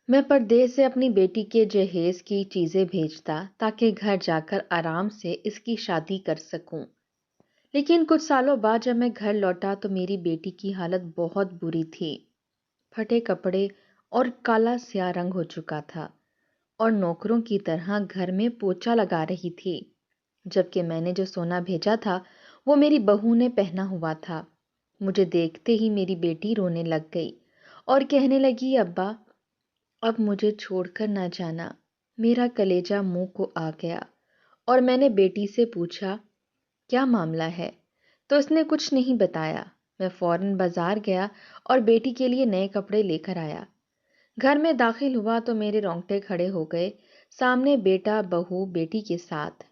میں پردیس سے اپنی بیٹی کے جہیز کی چیزیں بھیجتا تاکہ گھر جا کر آرام سے اس کی شادی کر سکوں۔ لیکن کچھ سالوں بعد جب میں گھر لوٹا تو میری بیٹی کی حالت بہت بری تھی۔ پھٹے کپڑے اور کالا سیاہ رنگ ہو چکا تھا اور نوکروں کی طرح گھر میں پوچھا لگا رہی تھی، جبکہ میں نے جو سونا بھیجا تھا وہ میری بہو نے پہنا ہوا تھا۔ مجھے دیکھتے ہی میری بیٹی رونے لگ گئی اور کہنے لگی، ابا اب مجھے چھوڑ کر نہ جانا۔ میرا کلیجہ منہ کو آ گیا اور میں نے بیٹی سے پوچھا، کیا معاملہ ہے؟ تو اس نے کچھ نہیں بتایا۔ میں فوراً بازار گیا اور بیٹی کے لیے نئے کپڑے لے کر آیا۔ گھر میں داخل ہوا تو میرے رونگٹے کھڑے ہو گئے۔ سامنے بیٹا بہو بیٹی کے ساتھ۔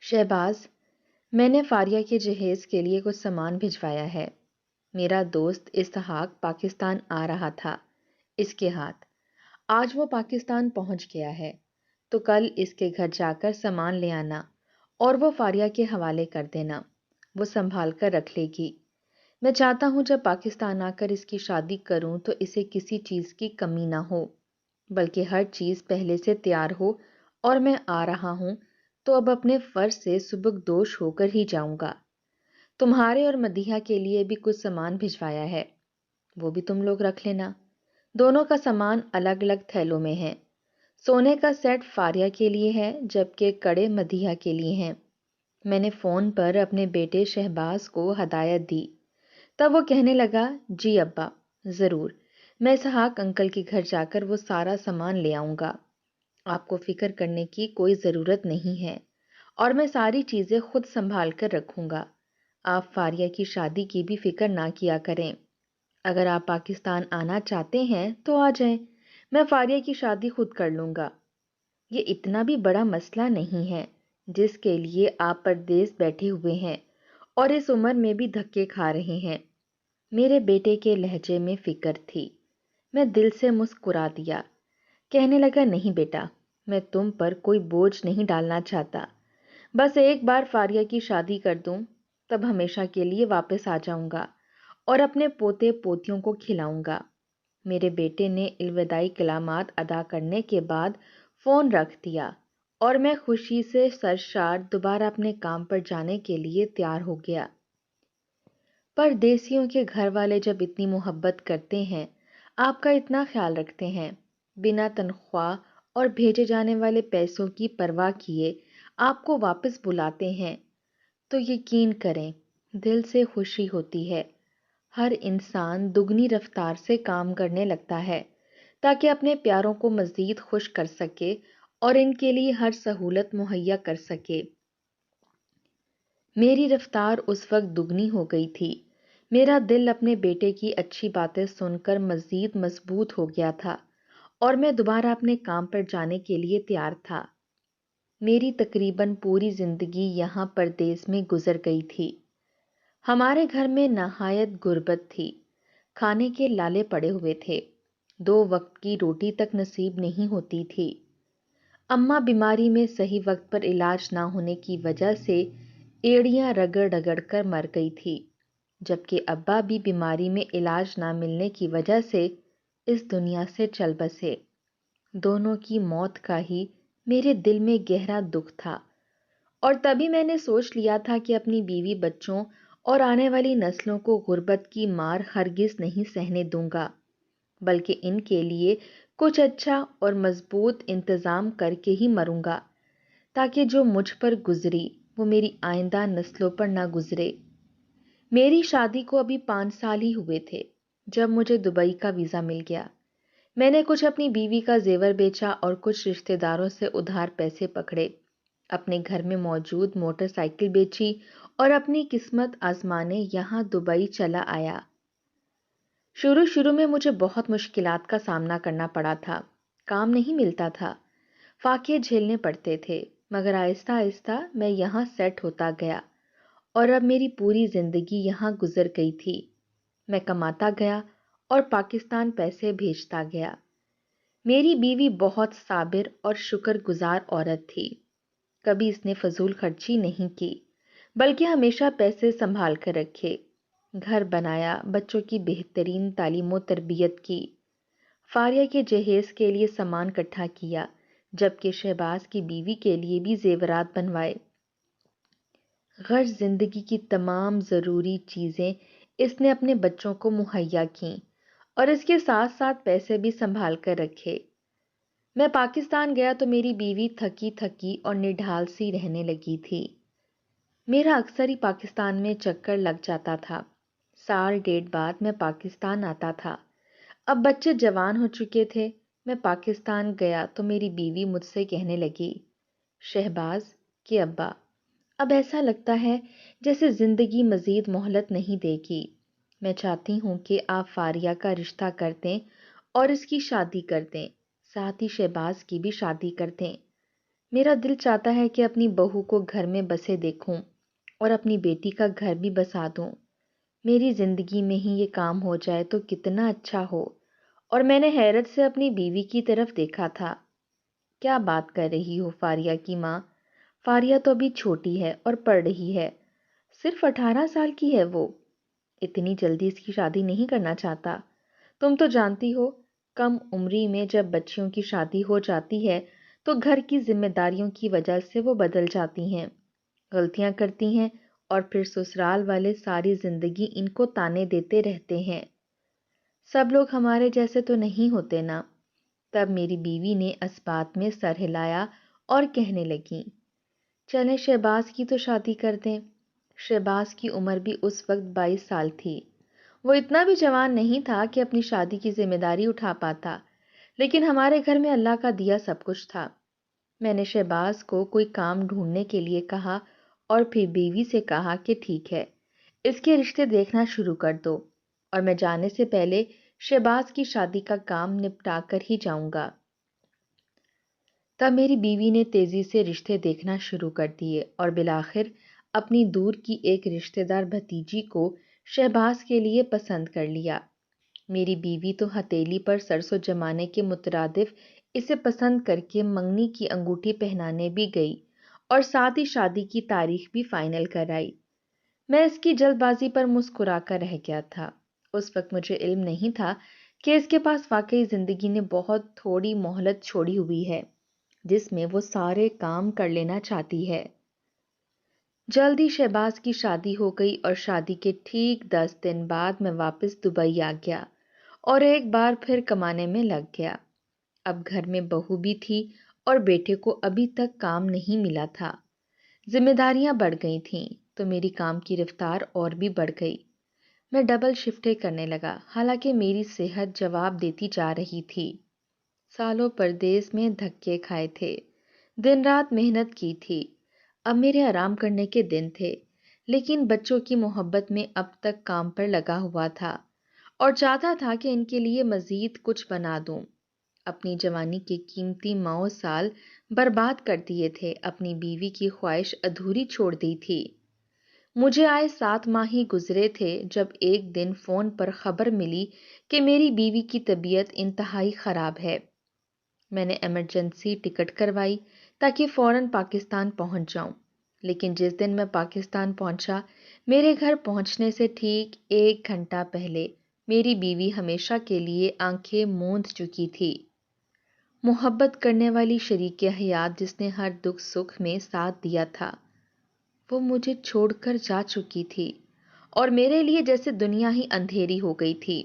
شہباز، میں نے فاریہ کے جہیز کے لیے کچھ سامان بھجوایا ہے۔ میرا دوست اسحاق پاکستان آ رہا تھا، اس کے ہاتھ۔ آج وہ پاکستان پہنچ گیا ہے، تو کل اس کے گھر جا کر سامان لے آنا اور وہ فاریہ کے حوالے کر دینا، وہ سنبھال کر رکھ لے گی۔ میں چاہتا ہوں جب پاکستان آ کر اس کی شادی کروں تو اسے کسی چیز کی کمی نہ ہو، بلکہ ہر چیز پہلے سے تیار ہو، اور میں آ رہا ہوں تو اب اپنے فرض سے سبکدوش ہو کر ہی جاؤں گا۔ تمہارے اور مدیحہ کے لیے بھی کچھ سامان بھجوایا ہے، وہ بھی تم لوگ رکھ لینا۔ دونوں کا سامان الگ الگ تھیلوں میں ہے۔ سونے کا سیٹ فاریہ کے لیے ہے، جبکہ کڑے مدیحہ کے لیے ہیں۔ میں نے فون پر اپنے بیٹے شہباز کو ہدایت دی، تب وہ کہنے لگا، جی ابا، ضرور، میں اسحاق انکل کے گھر جا کر وہ سارا سامان لے آؤں گا۔ آپ کو فکر کرنے کی کوئی ضرورت نہیں ہے، اور میں ساری چیزیں خود سنبھال کر رکھوں گا۔ آپ فاریہ کی شادی کی بھی فکر نہ کیا کریں۔ اگر آپ پاکستان آنا چاہتے ہیں تو آ جائیں، میں فاریہ کی شادی خود کر لوں گا۔ یہ اتنا بھی بڑا مسئلہ نہیں ہے جس کے لیے آپ پردیس بیٹھے ہوئے ہیں اور اس عمر میں بھی دھکے کھا رہے ہیں۔ میرے بیٹے کے لہجے میں فکر تھی۔ میں دل سے مسکرا دیا، کہنے لگا، نہیں بیٹا، میں تم پر کوئی بوجھ نہیں ڈالنا چاہتا۔ بس ایک بار فاریہ کی شادی کر دوں، تب ہمیشہ کے لیے واپس آ جاؤں گا اور اپنے پوتے پوتیوں کو کھلاؤں گا۔ میرے بیٹے نے الوداعی کلمات ادا کرنے کے بعد فون رکھ دیا اور میں خوشی سے سرشار دوبارہ اپنے کام پر جانے کے لیے تیار ہو گیا۔ پردیسیوں کے گھر والے جب اتنی محبت کرتے ہیں، آپ کا اتنا خیال رکھتے ہیں، بنا تنخواہ اور بھیجے جانے والے پیسوں کی پرواہ کیے آپ کو واپس بلاتے ہیں، تو یقین کریں دل سے خوشی ہوتی ہے۔ ہر انسان دگنی رفتار سے کام کرنے لگتا ہے تاکہ اپنے پیاروں کو مزید خوش کر سکے اور ان کے لیے ہر سہولت مہیا کر سکے۔ میری رفتار اس وقت دگنی ہو گئی تھی۔ میرا دل اپنے بیٹے کی اچھی باتیں سن کر مزید مضبوط ہو گیا تھا اور میں دوبارہ اپنے کام پر جانے کے لیے تیار تھا۔ میری تقریباً پوری زندگی یہاں پردیس میں گزر گئی تھی۔ ہمارے گھر میں نہایت غربت تھی، کھانے کے لالے پڑے ہوئے تھے، 2 وقت کی روٹی تک نصیب نہیں ہوتی تھی۔ اماں بیماری میں صحیح وقت پر علاج نہ ہونے کی وجہ سے ایڑیاں رگڑ رگڑ کر مر گئی تھی، جبکہ ابا بھی بیماری میں علاج نہ ملنے کی وجہ سے اس دنیا سے چل بسے۔ دونوں کی موت کا ہی میرے دل میں گہرا دکھ تھا، اور تبھی میں نے سوچ لیا تھا کہ اپنی بیوی بچوں اور آنے والی نسلوں کو غربت کی مار ہرگز نہیں سہنے دوں گا، بلکہ ان کے لیے کچھ اچھا اور مضبوط انتظام کر کے ہی مروں گا، تاکہ جو مجھ پر گزری وہ میری آئندہ نسلوں پر نہ گزرے۔ میری شادی کو ابھی 5 سال ہی ہوئے تھے جب مجھے دبئی کا ویزا مل گیا۔ میں نے کچھ اپنی بیوی کا زیور بیچا اور کچھ رشتہ داروں سے ادھار پیسے پکڑے، اپنے گھر میں موجود موٹر سائیکل بیچی اور اپنی قسمت آزمانے یہاں دبئی چلا آیا۔ شروع میں مجھے بہت مشکلات کا سامنا کرنا پڑا تھا، کام نہیں ملتا تھا، فاقے جھیلنے پڑتے تھے، مگر آہستہ آہستہ میں یہاں سیٹ ہوتا گیا اور اب میری پوری زندگی یہاں گزر گئی تھی۔ میں کماتا گیا اور پاکستان پیسے بھیجتا گیا۔ میری بیوی بہت صابر اور شکر گزار عورت تھی، کبھی اس نے فضول خرچی نہیں کی، بلکہ ہمیشہ پیسے سنبھال کر رکھے، گھر بنایا، بچوں کی بہترین تعلیم و تربیت کی۔ فاریہ کے جہیز کے لیے سامان اکٹھا کیا، جبکہ شہباز کی بیوی کے لیے بھی زیورات بنوائے۔ غرض زندگی کی تمام ضروری چیزیں اس نے اپنے بچوں کو مہیا کیں اور اس کے ساتھ ساتھ پیسے بھی سنبھال کر رکھے۔ میں پاکستان گیا تو میری بیوی تھکی تھکی اور نڈھال سی رہنے لگی تھی۔ میرا اکثر ہی پاکستان میں چکر لگ جاتا تھا۔ سال ڈیڑھ بعد میں پاکستان آتا تھا۔ اب بچے جوان ہو چکے تھے۔ میں پاکستان گیا تو میری بیوی مجھ سے کہنے لگی، شہباز کے ابا، اب ایسا لگتا ہے جیسے زندگی مزید مہلت نہیں دے گی۔ میں چاہتی ہوں کہ آپ فاریہ کا رشتہ کر دیں اور اس کی شادی کر دیں، ساتھ ہی شہباز کی بھی شادی کر دیں۔ میرا دل چاہتا ہے کہ اپنی بہو کو گھر میں بسے دیکھوں اور اپنی بیٹی کا گھر بھی بسا دوں۔ میری زندگی میں ہی یہ کام ہو جائے تو کتنا اچھا ہو۔ اور میں نے حیرت سے اپنی بیوی کی طرف دیکھا تھا۔ کیا بات کر رہی ہو فاریہ کی ماں؟ فاریہ تو ابھی چھوٹی ہے اور پڑھ رہی ہے، صرف 18 سال کی ہے وہ۔ اتنی جلدی اس کی شادی نہیں کرنا چاہتا۔ تم تو جانتی ہو، کم عمری میں جب بچیوں کی شادی ہو جاتی ہے تو گھر کی ذمہ داریوں کی وجہ سے وہ بدل جاتی ہیں، غلطیاں کرتی ہیں اور پھر سسرال والے ساری زندگی ان کو تانے دیتے رہتے ہیں۔ سب لوگ ہمارے جیسے تو نہیں ہوتے نا۔ تب میری بیوی نے اس بات میں سر ہلایا اور کہنے لگی، چلیں شہباز کی تو شادی کر دیں۔ شہباز کی عمر بھی اس وقت 22 سال تھی۔ وہ اتنا بھی جوان نہیں تھا کہ اپنی شادی کی ذمہ داری اٹھا پاتا، لیکن ہمارے گھر میں اللہ کا دیا سب کچھ تھا۔ میں نے شہباز کو کوئی کام ڈھونڈنے کے لیے کہا اور پھر بیوی سے کہا کہ ٹھیک ہے، اس کے رشتے دیکھنا شروع کر دو اور میں جانے سے پہلے شہباز کی شادی کا کام نپٹا کر ہی جاؤں گا۔ تب میری بیوی نے تیزی سے رشتے دیکھنا شروع کر دیے اور بالآخر اپنی دور کی ایک رشتے دار بھتیجی کو شہباز کے لیے پسند کر لیا۔ میری بیوی تو ہتھیلی پر سرسوں جمانے کے مترادف اسے پسند کر کے منگنی کی انگوٹھی پہنانے بھی گئی اور ساتھ ہی شادی کی تاریخ بھی فائنل کرائی۔ میں اس کی جلد بازی پر مسکرا کر رہ گیا تھا۔ اس وقت مجھے علم نہیں تھا کہ اس کے پاس واقعی زندگی نے بہت تھوڑی مہلت چھوڑی ہوئی ہے جس میں وہ سارے کام کر لینا چاہتی ہے۔ جلدی شہباز کی شادی ہو گئی اور شادی کے ٹھیک 10 دن بعد میں واپس دبئی آ گیا اور ایک بار پھر کمانے میں لگ گیا۔ اب گھر میں بہو بھی تھی اور بیٹے کو ابھی تک کام نہیں ملا تھا۔ ذمہ داریاں بڑھ گئی تھیں تو میری کام کی رفتار اور بھی بڑھ گئی۔ میں ڈبل شفٹیں کرنے لگا، حالانکہ میری صحت جواب دیتی جا رہی تھی۔ سالوں پردیس میں دھکے کھائے تھے، دن رات محنت کی تھی۔ اب میرے آرام کرنے کے دن تھے، لیکن بچوں کی محبت میں اب تک کام پر لگا ہوا تھا اور چاہتا تھا کہ ان کے لیے مزید کچھ بنا دوں۔ اپنی جوانی کے قیمتی 9 سال برباد کر دیے تھے، اپنی بیوی کی خواہش ادھوری چھوڑ دی تھی۔ مجھے آئے 7 ماہ ہی گزرے تھے جب ایک دن فون پر خبر ملی کہ میری بیوی کی طبیعت انتہائی خراب ہے۔ میں نے ایمرجنسی ٹکٹ کروائی تاکہ فوراً پاکستان پہنچ جاؤں، لیکن جس دن میں پاکستان پہنچا، میرے گھر پہنچنے سے ٹھیک 1 گھنٹہ پہلے میری بیوی ہمیشہ کے لیے آنکھیں موند چکی تھی۔ محبت کرنے والی شریک حیات جس نے ہر دکھ سکھ میں ساتھ دیا تھا، وہ مجھے چھوڑ کر جا چکی تھی اور میرے لیے جیسے دنیا ہی اندھیری ہو گئی تھی۔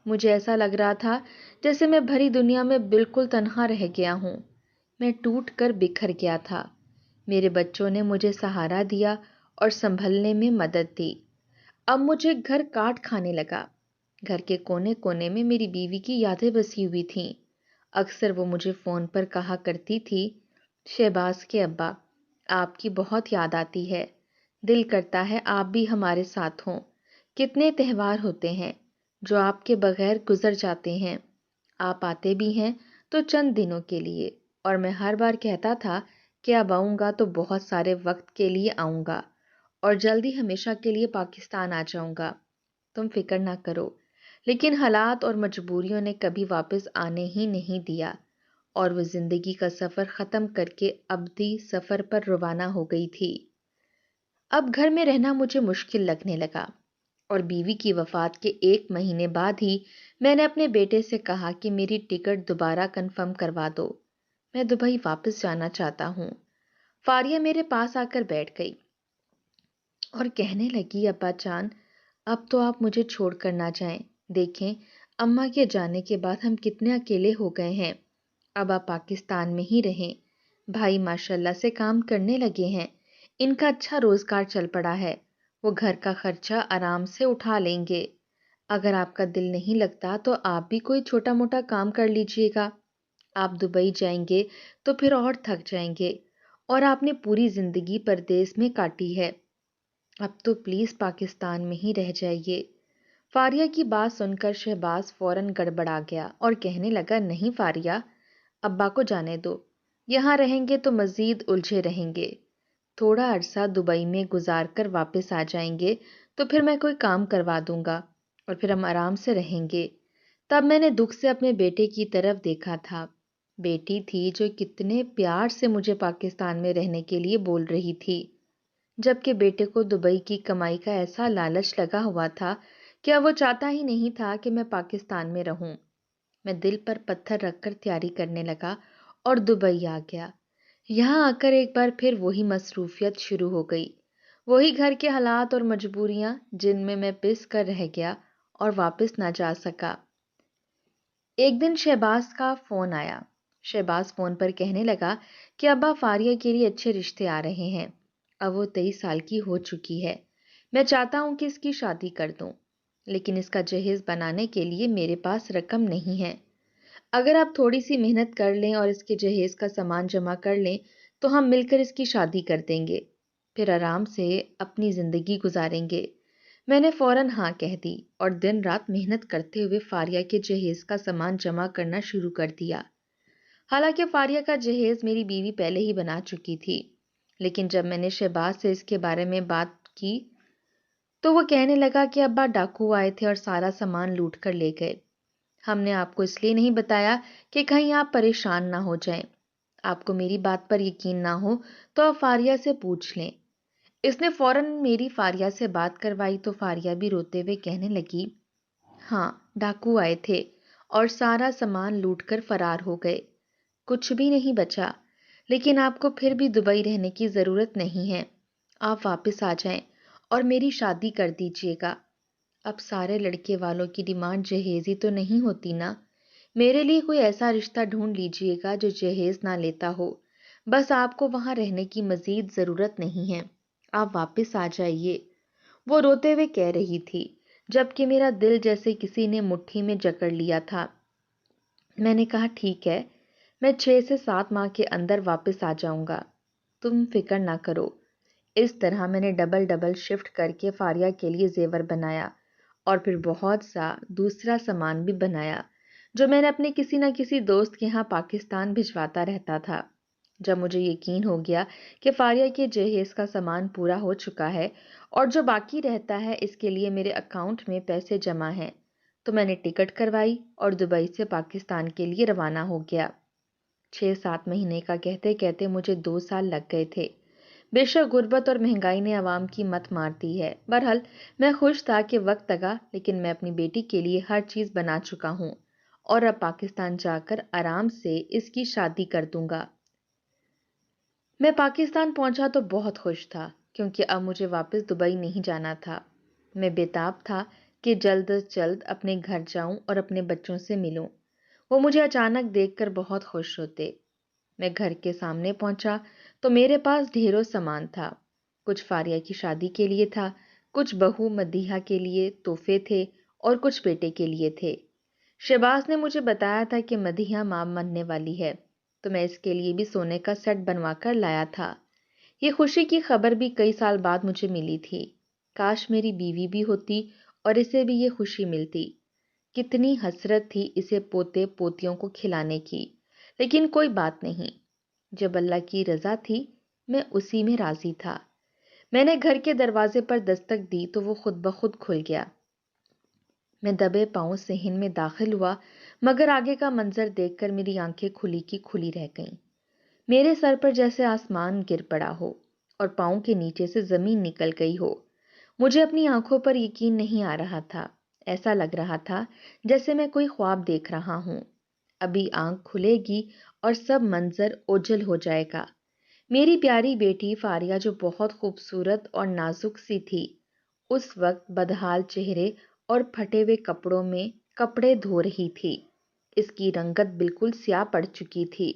مجھے ایسا لگ رہا تھا جیسے میں بھری دنیا میں بالکل تنہا رہ گیا ہوں۔ میں ٹوٹ کر بکھر گیا تھا۔ میرے بچوں نے مجھے سہارا دیا اور سنبھلنے میں مدد دی۔ اب مجھے گھر کاٹ کھانے لگا۔ گھر کے کونے کونے میں میری بیوی کی یادیں بسی ہوئی تھیں۔ اکثر وہ مجھے فون پر کہا کرتی تھی، شہباز کے ابا، آپ کی بہت یاد آتی ہے، دل کرتا ہے آپ بھی ہمارے ساتھ ہوں۔ کتنے تہوار ہوتے ہیں جو آپ کے بغیر گزر جاتے ہیں۔ آپ آتے بھی ہیں تو چند دنوں کے لیے، اور میں ہر بار کہتا تھا کہ اب آؤں گا تو بہت سارے وقت کے لیے آؤں گا اور جلدی ہمیشہ کے لیے پاکستان آ جاؤں گا۔ تم فکر نہ کرو، لیکن حالات اور مجبوریوں نے کبھی واپس آنے ہی نہیں دیا اور وہ زندگی کا سفر ختم کر کے ابدی سفر پر روانہ ہو گئی تھی۔ اب گھر میں رہنا مجھے مشکل لگنے لگا۔ اور بیوی کی وفات کے 1 مہینے بعد ہی میں نے اپنے بیٹے سے کہا کہ میری ٹکٹ دوبارہ کنفرم کروا دو، میں دبئی واپس جانا چاہتا ہوں۔ فاریہ میرے پاس آ کر بیٹھ گئی اور کہنے لگی، ابا جان، اب تو آپ مجھے چھوڑ کر نہ جائیں، دیکھیں اماں کے جانے کے بعد ہم کتنے اکیلے ہو گئے ہیں، اب آپ پاکستان میں ہی رہیں، بھائی ماشاءاللہ سے کام کرنے لگے ہیں، ان کا اچھا روزگار چل پڑا ہے، وہ گھر کا خرچہ آرام سے اٹھا لیں گے، اگر آپ کا دل نہیں لگتا تو آپ بھی کوئی چھوٹا موٹا کام کر لیجئے گا، آپ دبئی جائیں گے تو پھر اور تھک جائیں گے، اور آپ نے پوری زندگی پردیس میں کاٹی ہے، اب تو پلیز پاکستان میں ہی رہ جائیے۔ فاریہ کی بات سن کر شہباز فوراً گڑبڑا گیا اور کہنے لگا، نہیں فاریہ، ابا کو جانے دو، یہاں رہیں گے تو مزید الجھے رہیں گے، تھوڑا عرصہ دبئی میں گزار کر واپس آ جائیں گے تو پھر میں کوئی کام کروا دوں گا اور پھر ہم آرام سے رہیں گے۔ تب میں نے دکھ سے اپنے بیٹے کی طرف دیکھا تھا، بیٹی تھی جو کتنے پیار سے مجھے پاکستان میں رہنے کے لیے بول رہی تھی، جبکہ بیٹے کو دبئی کی کمائی کا ایسا لالچ لگا ہوا تھا کہ اب وہ چاہتا ہی نہیں تھا کہ میں پاکستان میں رہوں۔ میں دل پر پتھر رکھ کر تیاری کرنے لگا اور دبئی آ گیا۔ یہاں آ کر ایک بار پھر وہی مصروفیت شروع ہو گئی، وہی گھر کے حالات اور مجبوریاں جن میں پس کر رہ گیا اور واپس نہ جا سکا۔ ایک دن شہباز کا فون آیا۔ شہباز فون پر کہنے لگا کہ ابا فاریہ کے لیے اچھے رشتے آ رہے ہیں، اب وہ 23 سال کی ہو چکی ہے، میں چاہتا ہوں کہ اس کی شادی کر دوں، لیکن اس کا جہیز بنانے کے لیے میرے پاس رقم نہیں ہے، اگر آپ تھوڑی سی محنت کر لیں اور اس کے جہیز کا سامان جمع کر لیں تو ہم مل کر اس کی شادی کر دیں گے، پھر آرام سے اپنی زندگی گزاریں گے۔ میں نے فوراً ہاں کہہ دی اور دن رات محنت کرتے ہوئے فاریہ کے جہیز کا سامان جمع کرنا شروع کر دیا۔ حالانکہ فاریہ کا جہیز میری بیوی پہلے ہی بنا چکی تھی، لیکن جب میں نے شہباز سے اس کے بارے میں بات کی تو وہ کہنے لگا کہ ابا ڈاکو آئے تھے اور سارا سامان لوٹ کر لے گئے، ہم نے آپ کو اس لیے نہیں بتایا کہ کہیں آپ پریشان نہ ہو جائیں، آپ کو میری بات پر یقین نہ ہو تو آپ فاریہ سے پوچھ لیں۔ اس نے فوراً میری فاریہ سے بات کروائی تو فاریہ بھی روتے ہوئے کہنے لگی، ہاں ڈاکو آئے تھے اور سارا سامان لوٹ کر فرار ہو گئے، کچھ بھی نہیں بچا، لیکن آپ کو پھر بھی دبئی رہنے کی ضرورت نہیں ہے، آپ واپس آ جائیں اور میری شادی کر دیجیے گا۔ اب سارے لڑکے والوں کی ڈیمانڈ جہیز ہی تو نہیں ہوتی نا، میرے لیے کوئی ایسا رشتہ ڈھونڈ لیجیے گا جو جہیز نہ لیتا ہو، بس آپ کو وہاں رہنے کی مزید ضرورت نہیں ہے، آپ واپس آ جائیے۔ وہ روتے ہوئے کہہ رہی تھی، جبکہ میرا دل جیسے کسی نے مٹھی میں جکڑ لیا تھا۔ میں نے کہا، ٹھیک ہے، میں 6 سے 7 ماہ کے اندر واپس آ جاؤں گا، تم فکر نہ کرو۔ اس طرح میں نے ڈبل شفٹ کر کے فاریہ کے لیے زیور بنایا اور پھر بہت سا دوسرا سامان بھی بنایا جو میں نے اپنے کسی نہ کسی دوست کے ہاں پاکستان بھجواتا رہتا تھا۔ جب مجھے یقین ہو گیا کہ فاریہ کے جہیز کا سامان پورا ہو چکا ہے اور جو باقی رہتا ہے اس کے لیے میرے اکاؤنٹ میں پیسے جمع ہیں، تو میں نے ٹکٹ کروائی اور دبئی سے پاکستان کے لیے روانہ ہو گیا۔ 6-7 مہینے کا کہتے کہتے مجھے 2 سال لگ گئے تھے۔ بے شک غربت اور مہنگائی نے عوام کی مت مار دی ہے، بہرحال میں خوش تھا کہ وقت لگا، لیکن میں اپنی بیٹی کے لیے ہر چیز بنا چکا ہوں اور اب پاکستان جا کر آرام سے اس کی شادی کر دوں گا۔ میں پاکستان پہنچا تو بہت خوش تھا کیونکہ اب مجھے واپس دبئی نہیں جانا تھا۔ میں بےتاب تھا کہ جلد از جلد اپنے گھر جاؤں اور اپنے بچوں سے ملوں، وہ مجھے اچانک دیکھ کر بہت خوش ہوتے۔ میں گھر کے سامنے پہنچا تو میرے پاس ڈھیروں سامان تھا، کچھ فاریہ کی شادی کے لیے تھا، کچھ بہو مدیحہ کے لیے تحفے تھے اور کچھ بیٹے کے لیے تھے۔ شہباز نے مجھے بتایا تھا کہ مدیحہ ماں بننے والی ہے تو میں اس کے لیے بھی سونے کا سیٹ بنوا کر لایا تھا۔ یہ خوشی کی خبر بھی کئی سال بعد مجھے ملی تھی، کاش میری بیوی بھی ہوتی اور اسے بھی یہ خوشی ملتی، کتنی حسرت تھی اسے پوتے پوتیوں کو کھلانے کی، لیکن کوئی بات نہیں، جب اللہ کی رضا تھی میں اسی میں راضی تھا۔ میں نے گھر کے دروازے پر دستک دی تو وہ خود بخود کھل گیا۔ میں دبے پاؤں صحن میں داخل ہوا، مگر آگے کا منظر دیکھ کر میری آنکھیں کھلی کی کھلی رہ گئیں۔ میرے سر پر جیسے آسمان گر پڑا ہو اور پاؤں کے نیچے سے زمین نکل گئی ہو۔ مجھے اپنی آنکھوں پر یقین نہیں آ رہا تھا۔ ایسا لگ رہا تھا جیسے میں کوئی خواب دیکھ رہا ہوں۔ ابھی آنکھ کھلے گی اور سب منظر اوجھل ہو جائے گا۔ میری پیاری بیٹی فاریہ جو بہت خوبصورت اور نازک سی تھی، اس وقت بدحال چہرے اور پھٹے ہوئے کپڑوں میں کپڑے دھو رہی تھی۔ اس کی رنگت بالکل سیاہ پڑ چکی تھی۔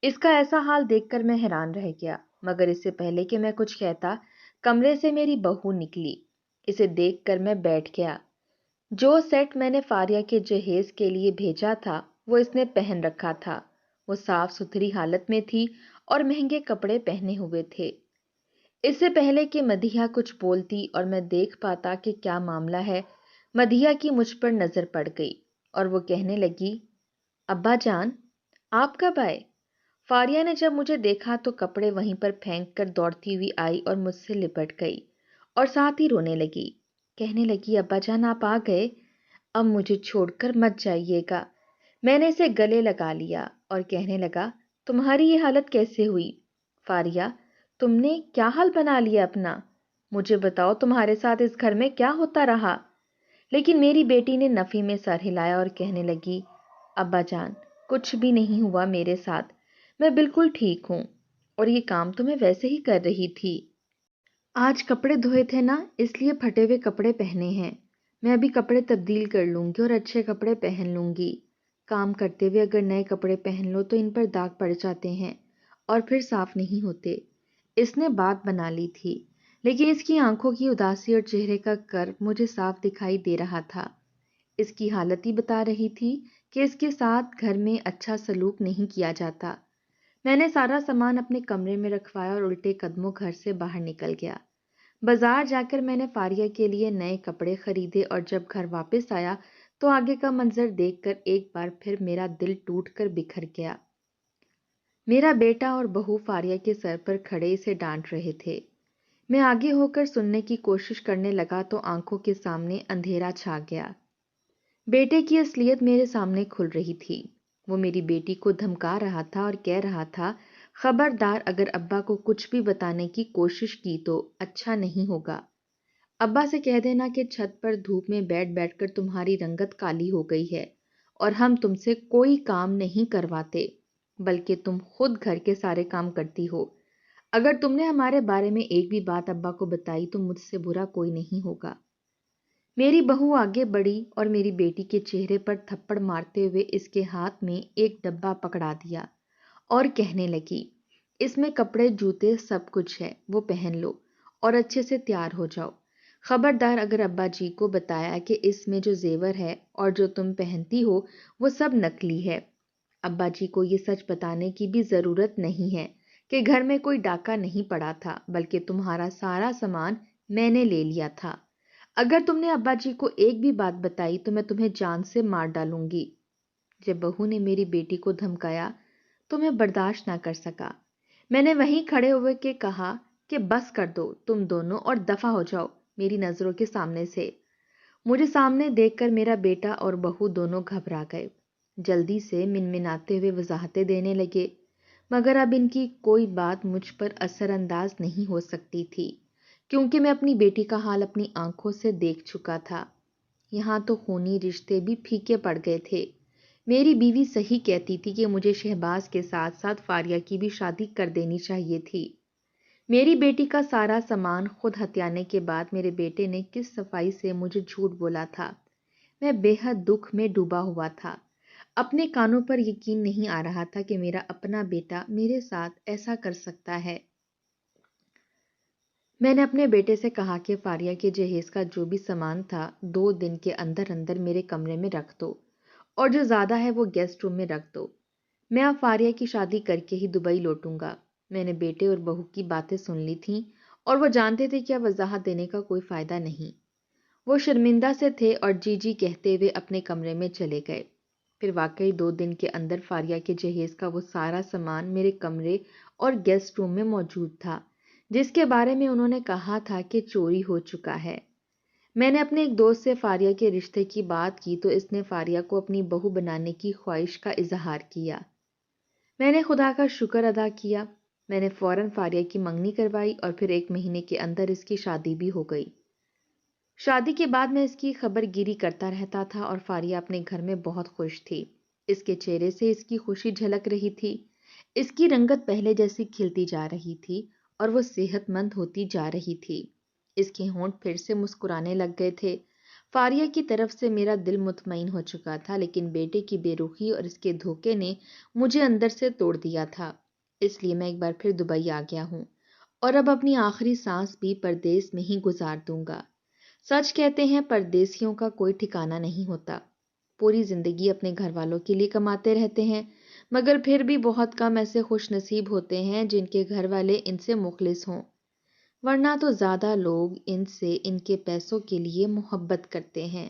اس کا ایسا حال دیکھ کر میں حیران رہ گیا، مگر اس سے پہلے کہ میں کچھ کہتا، کمرے سے میری بہو نکلی۔ اسے دیکھ کر میں بیٹھ گیا۔ جو سیٹ میں نے فاریہ کے جہیز کے لیے بھیجا تھا وہ اس نے پہن رکھا تھا۔ وہ صاف ستھری حالت میں تھی اور مہنگے کپڑے پہنے ہوئے تھے۔ اس سے پہلے کہ مدیحہ کچھ بولتی اور میں دیکھ پاتا کہ کیا معاملہ ہے، مدیحہ کی مجھ پر نظر پڑ گئی اور وہ کہنے لگی، ابا جان، آپ کب آئے؟ فاریہ نے جب مجھے دیکھا تو کپڑے وہیں پر پھینک کر دوڑتی ہوئی آئی اور مجھ سے لپٹ گئی اور ساتھ ہی رونے لگی۔ کہنے لگی، ابا جان آپ آ گئے، اب مجھے چھوڑ کر مت جائیے گا۔ میں نے اسے گلے لگا لیا اور کہنے لگا، تمہاری یہ حالت کیسے ہوئی؟ فاریہ، تم نے کیا حال بنا لیا اپنا؟ مجھے بتاؤ تمہارے ساتھ اس گھر میں کیا ہوتا رہا؟ لیکن میری بیٹی نے نفی میں سر ہلایا اور کہنے لگی، ابا جان، کچھ بھی نہیں ہوا میرے ساتھ، میں بالکل ٹھیک ہوں، اور یہ کام تو میں ویسے ہی کر رہی تھی۔ آج کپڑے دھوئے تھے نا، اس لیے پھٹے ہوئے کپڑے پہنے ہیں۔ میں ابھی کپڑے تبدیل کر لوں گی اور اچھے کپڑے پہن لوں گی۔ کام کرتے ہوئے اگر نئے کپڑے پہن لو تو ان پر داغ پڑ جاتے ہیں اور پھر صاف نہیں ہوتے۔ اس نے بات بنا لی تھی، لیکن اس کی آنکھوں کی اداسی اور چہرے کا کرب مجھے صاف دکھائی دے رہا تھا۔ اس کی حالت ہی بتا رہی تھی کہ اس کے ساتھ گھر میں اچھا سلوک نہیں کیا جاتا۔ میں نے سارا سامان اپنے کمرے میں رکھوایا اور الٹے قدموں گھر سے باہر نکل گیا۔ بازار جا کر میں نے فاریہ کے لیے نئے کپڑے خریدے اور جب گھر واپس آیا تو آگے کا منظر دیکھ کر ایک بار پھر میرا دل ٹوٹ کر بکھر گیا۔ میرا بیٹا اور بہو فاریہ کے سر پر کھڑے اسے ڈانٹ رہے تھے۔ میں آگے ہو کر سننے کی کوشش کرنے لگا تو آنکھوں کے سامنے اندھیرا چھا گیا۔ بیٹے کی اصلیت میرے سامنے کھل رہی تھی۔ وہ میری بیٹی کو دھمکا رہا تھا اور کہہ رہا تھا، خبردار اگر ابا کو کچھ بھی بتانے کی کوشش کی تو اچھا نہیں ہوگا۔ ابا سے کہہ دینا کہ چھت پر دھوپ میں بیٹھ بیٹھ کر تمہاری رنگت کالی ہو گئی ہے اور ہم تم سے کوئی کام نہیں کرواتے، بلکہ تم خود گھر کے سارے کام کرتی ہو۔ اگر تم نے ہمارے بارے میں ایک بھی بات ابا کو بتائی تو مجھ سے برا کوئی نہیں ہوگا۔ میری بہو آگے بڑھی اور میری بیٹی کے چہرے پر تھپڑ مارتے ہوئے اس کے ہاتھ میں ایک ڈبہ پکڑا دیا اور کہنے لگی، اس میں کپڑے جوتے سب کچھ ہے، وہ پہن لو اور اچھے سے تیار ہو جاؤ۔ خبردار اگر ابا جی کو بتایا کہ اس میں جو زیور ہے اور جو تم پہنتی ہو وہ سب نکلی ہے۔ ابا جی کو یہ سچ بتانے کی بھی ضرورت نہیں ہے کہ گھر میں کوئی ڈاکہ نہیں پڑا تھا، بلکہ تمہارا سارا سامان میں نے لے لیا تھا۔ اگر تم نے ابا جی کو ایک بھی بات بتائی تو میں تمہیں جان سے مار ڈالوں گی۔ جب بہو نے میری بیٹی کو دھمکایا تو میں برداشت نہ کر سکا۔ میں نے وہیں کھڑے ہوئے کے کہا کہ بس کر دو تم دونوں اور دفع ہو جاؤ میری نظروں کے سامنے سے۔ مجھے سامنے دیکھ کر میرا بیٹا اور بہو دونوں گھبرا گئے، جلدی سے منمناتے ہوئے وضاحتیں دینے لگے، مگر اب ان کی کوئی بات مجھ پر اثر انداز نہیں ہو سکتی تھی، کیونکہ میں اپنی بیٹی کا حال اپنی آنکھوں سے دیکھ چکا تھا۔ یہاں تو خونی رشتے بھی پھیکے پڑ گئے تھے۔ میری بیوی صحیح کہتی تھی کہ مجھے شہباز کے ساتھ ساتھ فاریہ کی بھی شادی کر دینی چاہیے تھی۔ میری بیٹی کا سارا سامان خود ہتھیانے کے بعد میرے بیٹے نے کس صفائی سے مجھے جھوٹ بولا تھا۔ میں بے حد دکھ میں ڈوبا ہوا تھا۔ اپنے کانوں پر یقین نہیں آ رہا تھا کہ میرا اپنا بیٹا میرے ساتھ ایسا کر سکتا ہے۔ میں نے اپنے بیٹے سے کہا کہ فاریہ کے جہیز کا جو بھی سامان تھا 2 دن کے اندر اندر میرے کمرے میں رکھ دو اور جو زیادہ ہے وہ گیسٹ روم میں رکھ دو۔ میں اب فاریہ کی شادی کر کے ہی دبئی لوٹوں گا۔ میں نے بیٹے اور بہو کی باتیں سن لی تھیں اور وہ جانتے تھے کہ اب وضاحت دینے کا کوئی فائدہ نہیں۔ وہ شرمندہ سے تھے اور جی جی کہتے ہوئے اپنے کمرے میں چلے گئے۔ پھر واقعی 2 دن کے اندر فاریہ کے جہیز کا وہ سارا سامان میرے کمرے اور گیسٹ روم میں موجود تھا، جس کے بارے میں انہوں نے کہا تھا کہ چوری ہو چکا ہے۔ میں نے اپنے ایک دوست سے فاریہ کے رشتے کی بات کی تو اس نے فاریہ کو اپنی بہو بنانے کی خواہش کا اظہار کیا۔ میں نے خدا کا شکر ادا کیا۔ میں نے فوراً فاریہ کی منگنی کروائی اور پھر 1 مہینے کے اندر اس کی شادی بھی ہو گئی۔ شادی کے بعد میں اس کی خبر گیری کرتا رہتا تھا اور فاریہ اپنے گھر میں بہت خوش تھی۔ اس کے چہرے سے اس کی خوشی جھلک رہی تھی۔ اس کی رنگت پہلے جیسی کھلتی جا رہی تھی اور وہ صحت مند ہوتی جا رہی تھی۔ اس کے ہونٹ پھر سے مسکرانے لگ گئے تھے۔ فاریہ کی طرف سے میرا دل مطمئن ہو چکا تھا، لیکن بیٹے کی بے رخی اور اس کے دھوکے نے مجھے اندر سے توڑ دیا تھا۔ اس لیے میں ایک بار پھر دبئی آ گیا ہوں اور اب اپنی آخری سانس بھی پردیس میں ہی گزار دوں گا۔ سچ کہتے ہیں پردیسیوں کا کوئی ٹھکانہ نہیں ہوتا۔ پوری زندگی اپنے گھر والوں کے لیے کماتے رہتے ہیں، مگر پھر بھی بہت کم ایسے خوش نصیب ہوتے ہیں جن کے گھر والے ان سے مخلص ہوں، ورنہ تو زیادہ لوگ ان سے ان کے پیسوں کے لیے محبت کرتے ہیں۔